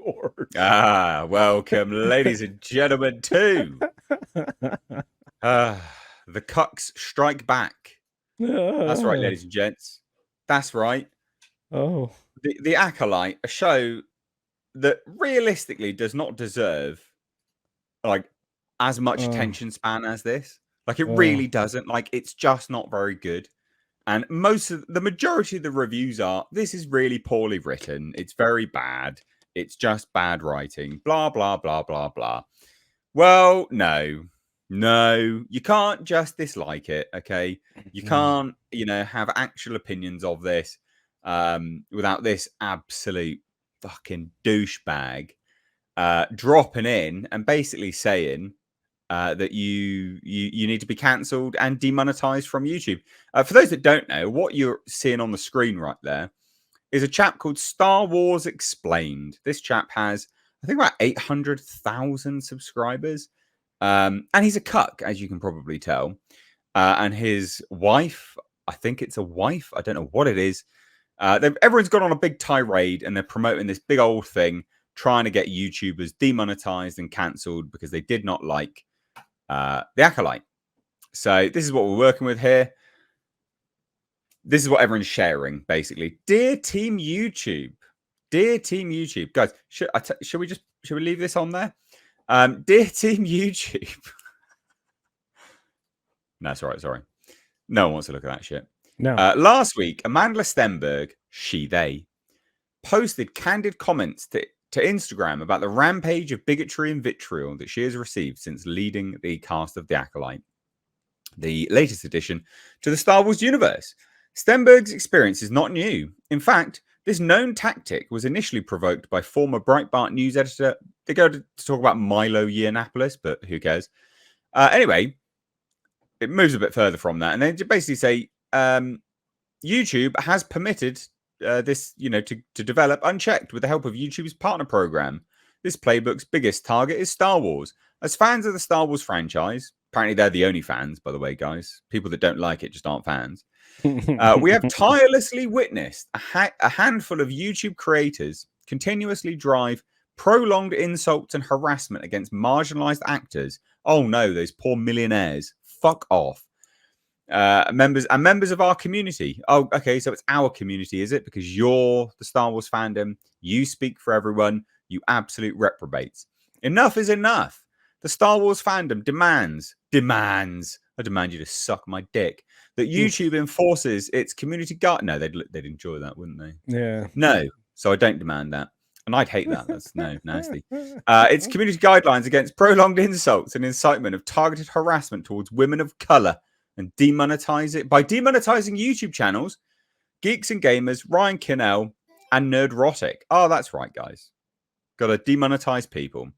course. Welcome, ladies and gentlemen, to the Cucks Strike Back. That's right, ladies and gents. That's right. Oh. The Acolyte, a show that realistically does not deserve like as much attention span as this. Like it really doesn't. Like it's just not very good. And the majority of the reviews are this is really poorly written. It's very bad. It's just bad writing. Blah blah blah blah blah. Well, no, you can't just dislike it. Okay, you can't, have actual opinions of this without this absolute fucking douchebag dropping in and basically saying that you need to be cancelled and demonetized from YouTube. For those that don't know, what you're seeing on the screen right there is a chap called Star Wars Explained. This chap has, I think, about 800,000 subscribers. And he's a cuck, as you can probably tell. And his wife, I think it's a wife, I don't know what it is. Everyone's gone on a big tirade and they're promoting this big old thing, trying to get YouTubers demonetized and cancelled because they did not like the Acolyte. So this is what we're working with here. This is what everyone's sharing, basically. Dear Team YouTube, guys, should we leave this on there? Dear Team YouTube. No, sorry. No one wants to look at that shit. No. Last week, Amanda Stenberg, they posted candid comments to Instagram about the rampage of bigotry and vitriol that she has received since leading the cast of The Acolyte, the latest addition to the Star Wars universe. Stenberg's experience is not new. In fact, this known tactic was initially provoked by former Breitbart news editor. They go to talk about Milo Yiannopoulos, but who cares? Anyway, it moves a bit further from that. And they basically say YouTube has permitted this, to develop unchecked with the help of YouTube's partner program. This playbook's biggest target is Star Wars. As fans of the Star Wars franchise, apparently they're the only fans, by the way, guys. People that don't like it just aren't fans. We have tirelessly witnessed a handful of YouTube creators continuously drive prolonged insults and harassment against marginalized actors. Oh no, those poor millionaires. Fuck off. Members of our community. Oh, okay, so it's our community, is it? Because you're the Star Wars fandom. You speak for everyone. You absolute reprobates. Enough is enough. The Star Wars fandom demands, I demand you to suck my dick, that YouTube enforces its community guide. No, they'd enjoy that, wouldn't they? Yeah. No, so I don't demand that. And I'd hate that. That's nasty. Its community guidelines against prolonged insults and incitement of targeted harassment towards women of color and demonetize it by demonetizing YouTube channels, Geeks and Gamers, Ryan Kinnell, and Nerdrotic. Oh, that's right, guys. Got to demonetize people.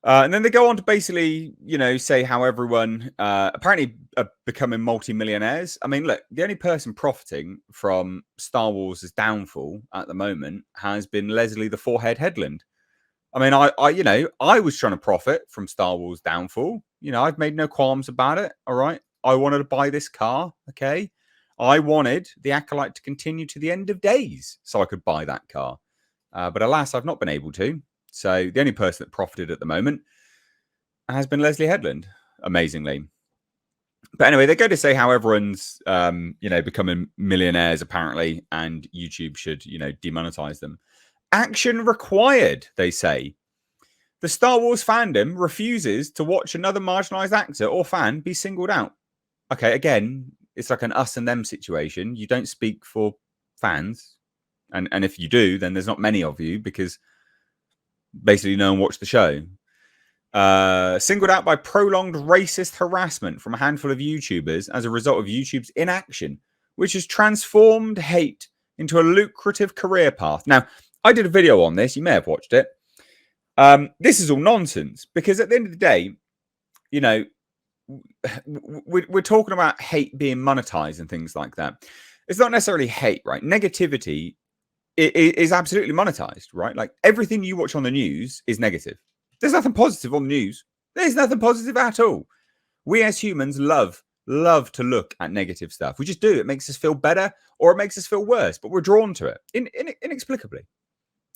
And then they go on to basically, say how everyone apparently are becoming multi-millionaires. I mean, look, the only person profiting from Star Wars' downfall at the moment has been Leslie the Forehead Headland. I mean, I was trying to profit from Star Wars' downfall. I've made no qualms about it. All right. I wanted to buy this car. Okay. I wanted the Acolyte to continue to the end of days so I could buy that car. But alas, I've not been able to. So the only person that profited at the moment has been Leslie Headland, amazingly. But anyway, they go to say how everyone's, becoming millionaires, apparently, and YouTube should, demonetize them. Action required, they say. The Star Wars fandom refuses to watch another marginalized actor or fan be singled out. Okay, again, it's like an us and them situation. You don't speak for fans. And if you do, then there's not many of you because basically no one watched the show. Singled out by prolonged racist harassment from a handful of YouTubers as a result of YouTube's inaction, which has transformed hate into a lucrative career path. Now, I did a video on this. You may have watched it. This is all nonsense because at the end of the day, we're talking about hate being monetized and things like that. It's not necessarily hate, right? Negativity is absolutely monetized, right? Like everything you watch on the news is negative. There's nothing positive on the news. There's nothing positive at all. We as humans love to look at negative stuff. We just do. It makes us feel better or it makes us feel worse, but we're drawn to it inexplicably.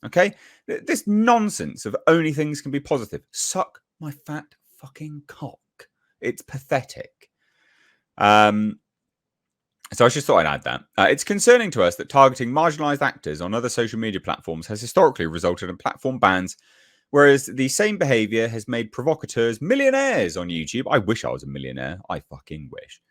Okay, this nonsense of only things can be positive. Suck my fat fucking cock. It's pathetic. So I just thought I'd add that. It's concerning to us that targeting marginalized actors on other social media platforms has historically resulted in platform bans, whereas the same behavior has made provocateurs millionaires on YouTube. I wish I was a millionaire. I fucking wish.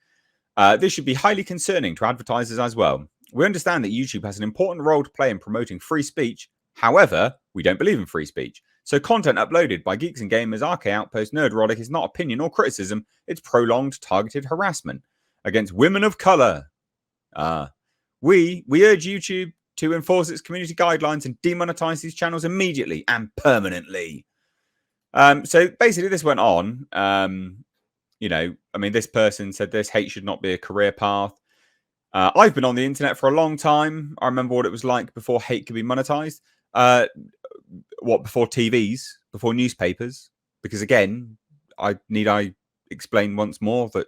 This should be highly concerning to advertisers as well. We understand that YouTube has an important role to play in promoting free speech. However, we don't believe in free speech. So content uploaded by Geeks and Gamers, RK Outpost, Nerdrotic is not opinion or criticism. It's prolonged targeted harassment against women of color. We urge YouTube to enforce its community guidelines and demonetize these channels immediately and permanently. So basically, this went on. This person said this hate should not be a career path. I've been on the internet for a long time. I remember what it was like before hate could be monetized. Before TVs, before newspapers? Because again, I explain once more that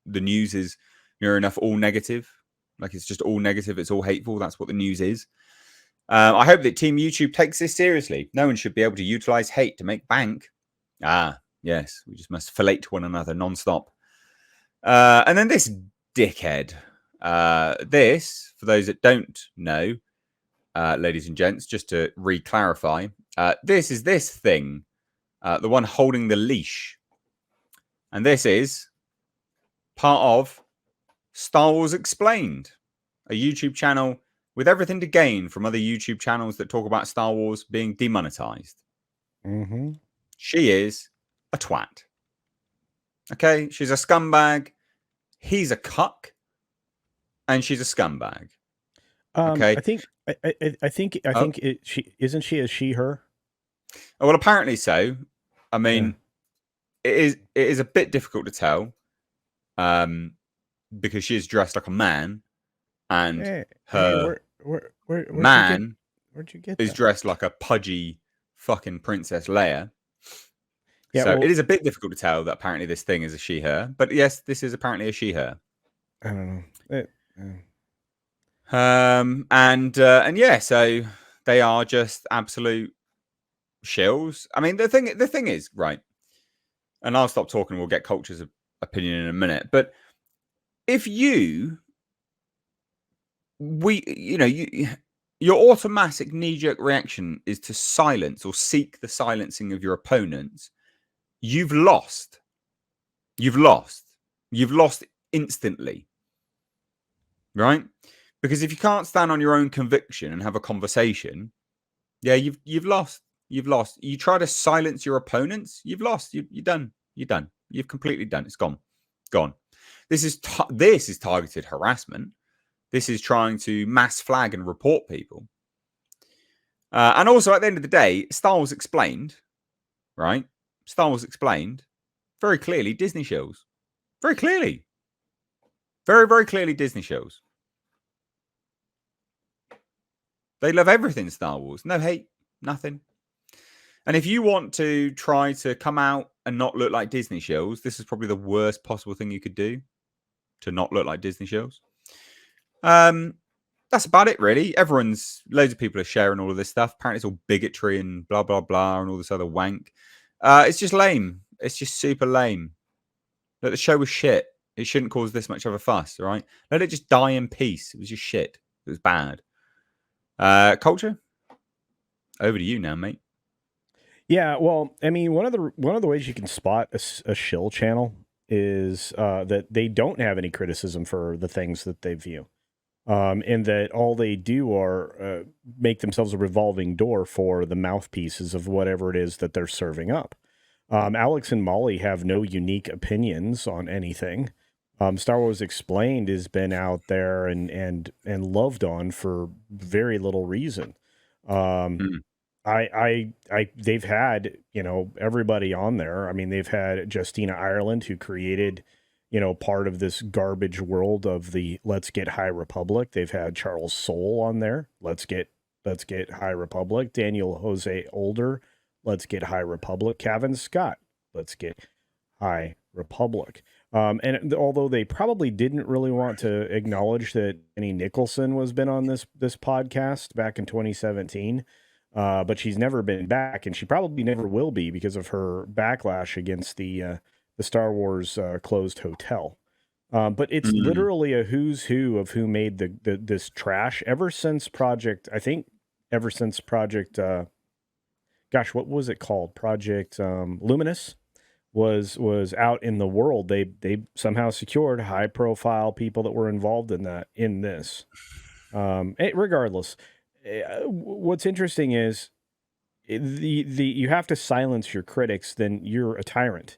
the news is near enough all negative. Like it's just all negative. It's all hateful. That's what the news is. I hope that Team YouTube takes this seriously. No one should be able to utilize hate to make bank. Yes, we just must fillet one another nonstop. And then this dickhead. This, for those that don't know, ladies and gents, just to re-clarify, this is this thing, the one holding the leash. And this is part of Star Wars Explained, a YouTube channel with everything to gain from other YouTube channels that talk about Star Wars being demonetized. Mm-hmm. She is a twat. Okay, she's a scumbag. He's a cuck, and she's a scumbag. Okay, I think she isn't she a she/her? Well, apparently so. I mean, it is a bit difficult to tell, because she is dressed like a man, and her man where'd you get is that? dressed like a pudgy fucking Princess Leia. Yeah, so it is a bit difficult to tell that apparently this thing is a she/her. But yes, this is apparently a she/her. I don't know. And yeah, so they are just absolute shills. I mean, the thing is, right, and I'll stop talking, we'll get Culture's opinion in a minute, but if your automatic knee-jerk reaction is to silence or seek the silencing of your opponents, you've lost instantly, right? Because if you can't stand on your own conviction and have a conversation, yeah, you've lost. You try to silence your opponents, you've lost. You're done. You've completely done. It's gone. This is targeted harassment. This is trying to mass flag and report people. And also, at the end of the day, Star Wars Explained, right? Star Wars Explained, very clearly Disney shows. Very clearly. Very, very clearly Disney shows. They love everything Star Wars. No hate, nothing. And if you want to try to come out and not look like Disney shows, this is probably the worst possible thing you could do, to not look like Disney shows. That's about it, really. Loads of people are sharing all of this stuff. Apparently it's all bigotry and blah, blah, blah, and all this other wank. It's just lame. It's just super lame. Look, the show was shit. It shouldn't cause this much of a fuss, all right? Let it just die in peace. It was just shit. It was bad. Culture, over to you now, mate. Yeah, well, I mean, one of the ways you can spot a shill channel is that they don't have any criticism for the things that they view, and that all they do are make themselves a revolving door for the mouthpieces of whatever it is that they're serving up. Alex and Molly have no unique opinions on anything. Star Wars Explained has been out there and loved on for very little reason. They've had, everybody on there. I mean, they've had Justina Ireland, who created, part of this garbage world of the Let's Get High Republic. They've had Charles Soule on there. Let's get High Republic. Daniel Jose Older. Let's Get High Republic. Kevin Scott. Let's Get High Republic. And although they probably didn't really want to acknowledge that Jenny Nicholson was been on this podcast back in 2017, but she's never been back, and she probably never will be because of her backlash against the Star Wars closed hotel. But it's Mm. literally a who's who of who made this trash ever since Project. I think ever since Project. Gosh, what was it called? Project Luminous was out in the world. They somehow secured high profile people that were involved in this. Regardless, what's interesting is the you have to silence your critics. Then you're a tyrant.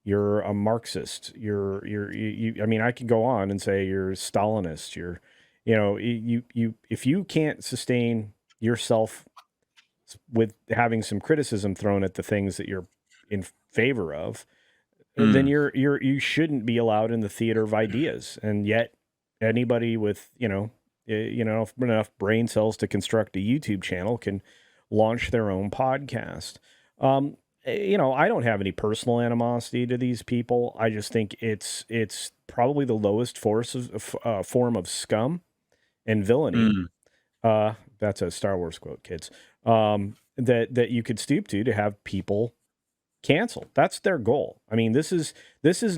You're a Marxist. I mean, I could go on and say you're Stalinist. You if you can't sustain yourself with having some criticism thrown at the things that you're in favor of, then Mm. you shouldn't be allowed in the theater of ideas. And yet, anybody with enough brain cells to construct a YouTube channel can launch their own podcast. Um, I don't have any personal animosity to these people. I just think it's probably the lowest form of scum and villainy. Mm. That's a Star Wars quote, kids. That you could stoop to have people canceled. That's their goal. I mean, this is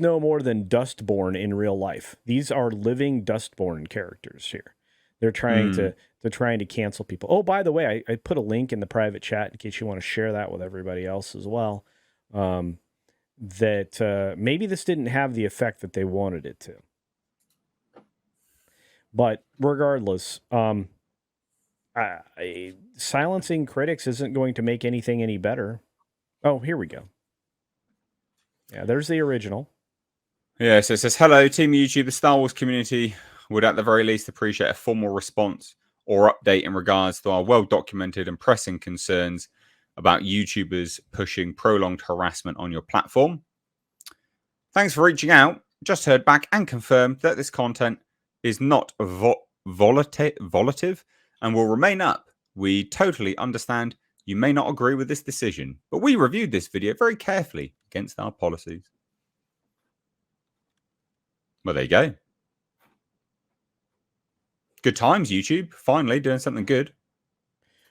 no more than Dustborn in real life. These are living Dustborn characters here. They're trying Mm. to cancel people. Oh, by the way, I put a link in the private chat in case you want to share that with everybody else as well. That maybe this didn't have the effect that they wanted it to. But regardless, silencing critics isn't going to make anything any better. Oh, here we go. Yeah, there's the original. Yeah, so it says, hello, Team YouTube. The Star Wars community would at the very least appreciate a formal response or update in regards to our well-documented and pressing concerns about YouTubers pushing prolonged harassment on your platform. Thanks for reaching out. Just heard back and confirmed that this content is not volative and will remain up. We totally understand you may not agree with this decision, but we reviewed this video very carefully against our policies. Well, there you go. Good times, YouTube. Finally doing something good.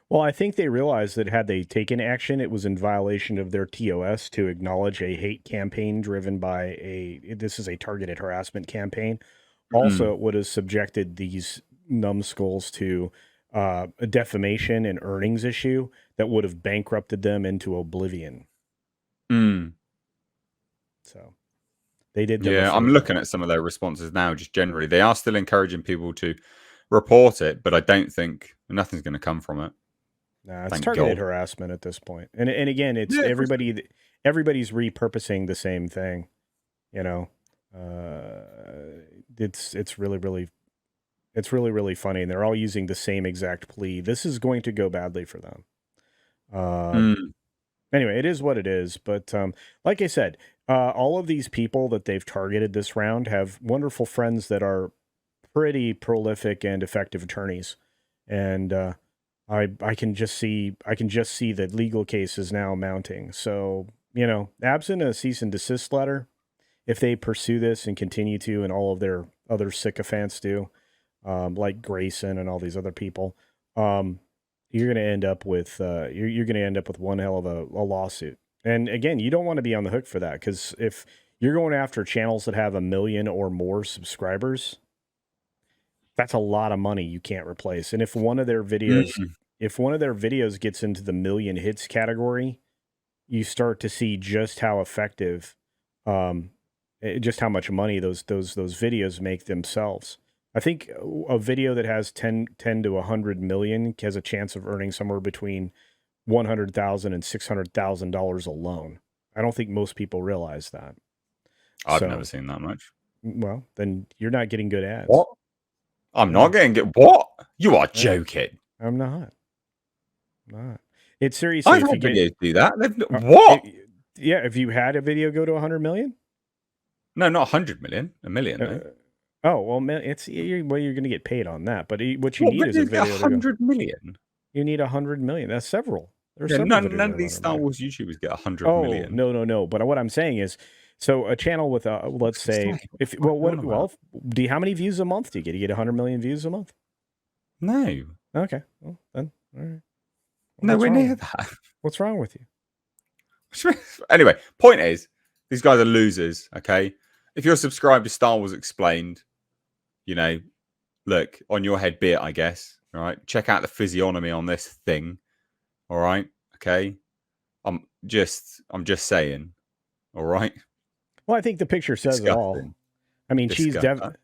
Well, I think they realized that had they taken action, it was in violation of their TOS to acknowledge a hate campaign driven by this is a targeted harassment campaign. Also, it would have subjected these numbskulls to a defamation and earnings issue that would have bankrupted them into oblivion. Mm. So they did them a Yeah, I'm favor. looking at some of their responses now, just generally. They are still encouraging people to report it, but I don't think nothing's going to come from it. Nah, it's Thank targeted God. harassment at this point. And again, it's Yeah, everybody's repurposing the same thing. It's really funny, and they're all using the same exact plea. This is going to go badly for them. Anyway, it is what it is. But like I said, all of these people that they've targeted this round have wonderful friends that are pretty prolific and effective attorneys, and I can just see the legal cases now mounting. So absent a cease and desist letter, if they pursue this and continue to, and all of their other sycophants do, like Grayson and all these other people, you're going to end up with one hell of a lawsuit. And again, you don't want to be on the hook for that, because if you're going after channels that have 1 million or more subscribers, that's a lot of money you can't replace. And if one of their videos gets into the million hits category, you start to see just how effective, just how much money those videos make themselves. I think a video that has 10 to 100 million has a chance of earning somewhere between $100,000 and $600,000 alone. I don't think most people realize that. I've never seen that much. Well, then you're not getting good ads. What? I'm not getting it. What? You are joking. I'm not. It's seriously. I've had videos do that. What? If you had a video go to 100 million? No, not 100 million. 1 million. No. Oh well, you're going to get paid on that. But what you need is a video. 100 million. You need 100 million. That's several. None of these Star Wars YouTubers get 100 million. No. But what I'm saying is, so a channel with let's say, how many views a month do you get? You get 100 million views a month? No. Okay. Well, then all right. Nowhere near that. What's wrong with you? Anyway, point is, these guys are losers. Okay, if you're subscribed to Star Wars Explained, you know, look on your head, be it, I guess. All right, check out the physiognomy on this thing. All right, okay. I'm just saying. All right. Well, I think the picture says it all. Disgusting. I mean, Disgusting.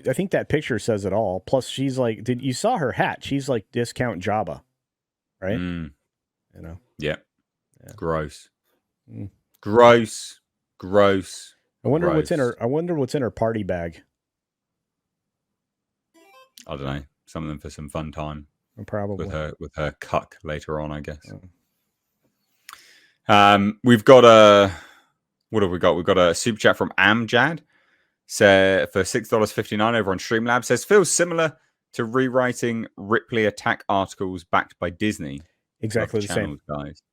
I think that picture says it all. Plus, she's like, you saw her hat? She's like discount Jabba, right? Mm. You know. Yeah. Gross. Mm. Gross. I wonder what's in her party bag. I don't know. Something for some fun time. Probably with her cuck later on, I guess. We've got a what have we got? We've got a super chat from Amjad. For $6.59 over on Streamlabs. Says feels similar to rewriting Ripley attack articles backed by Disney. Exactly the same, guys.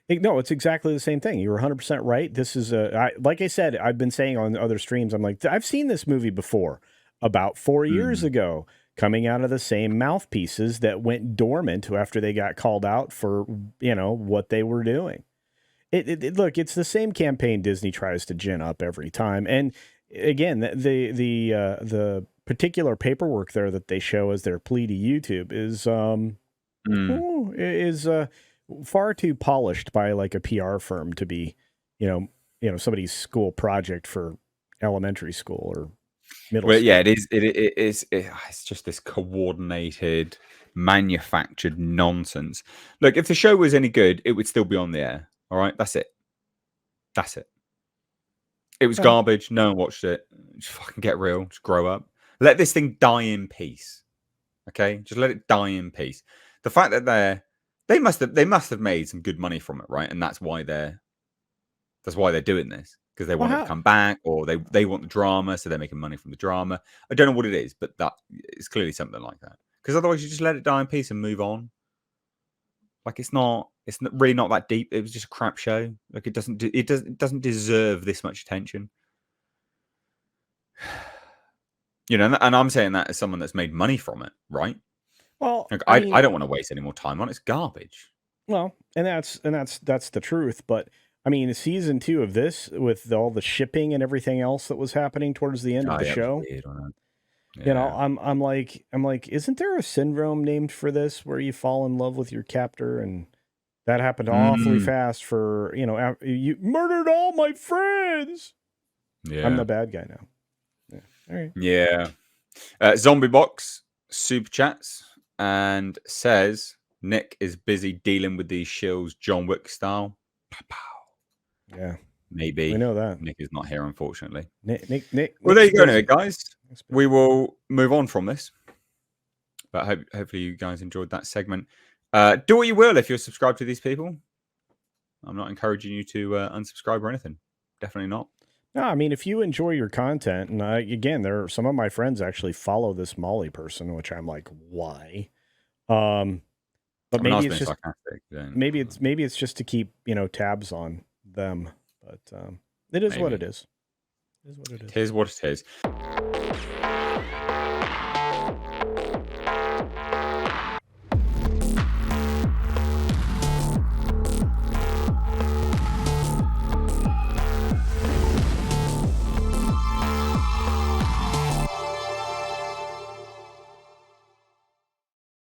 No, it's exactly the same thing. You were 100% right. This is like I said, I've been saying on other streams, I'm like, I've seen this movie before about 4 years ago, coming out of the same mouthpieces that went dormant after they got called out for, what they were doing. Look, it's the same campaign Disney tries to gin up every time. And again, the particular paperwork there that they show as their plea to YouTube is far too polished by like a PR firm to be, somebody's school project for elementary school or middle school. Yeah, it is. It's just this coordinated, manufactured nonsense. Look, if the show was any good, it would still be on the air. All right, that's it. It was garbage. No one watched it. Just fucking get real. Just grow up. Let this thing die in peace. Okay, just let it die in peace. The fact that they must have made some good money from it, right? And that's why they're doing this, because they want it to come back, or they want the drama, so they're making money from the drama. I don't know what it is, but that it's clearly something like that. Because otherwise, you just let it die in peace and move on. Like it's really not that deep. It was just a crap show. Like it doesn't deserve this much attention. And I'm saying that as someone that's made money from it, right? Well, like, I don't want to waste any more time on it. It's garbage. Well, and that's the truth. But I mean, season 2 of this, with all the shipping and everything else that was happening towards the end of the show, I'm like, isn't there a syndrome named for this where you fall in love with your captor, and that happened awfully fast for you murdered all my friends. Yeah, I'm the bad guy now. Yeah, all right. Yeah. Zombie Box super chats and says Nick is busy dealing with these Shills John Wick style. Yeah. Maybe. We know that. Nick is not here, unfortunately. Nick. Well, there you go, anyway, guys. We will move on from this. But hopefully you guys enjoyed that segment. Do what you will if you're subscribed to these people. I'm not encouraging you to unsubscribe or anything. Definitely not. No, I mean, if you enjoy your content, and again, there are some of my friends actually follow this Molly person, which I'm like, why? But maybe it's just maybe it's just to keep tabs on them. But it is what it is. It is what it is.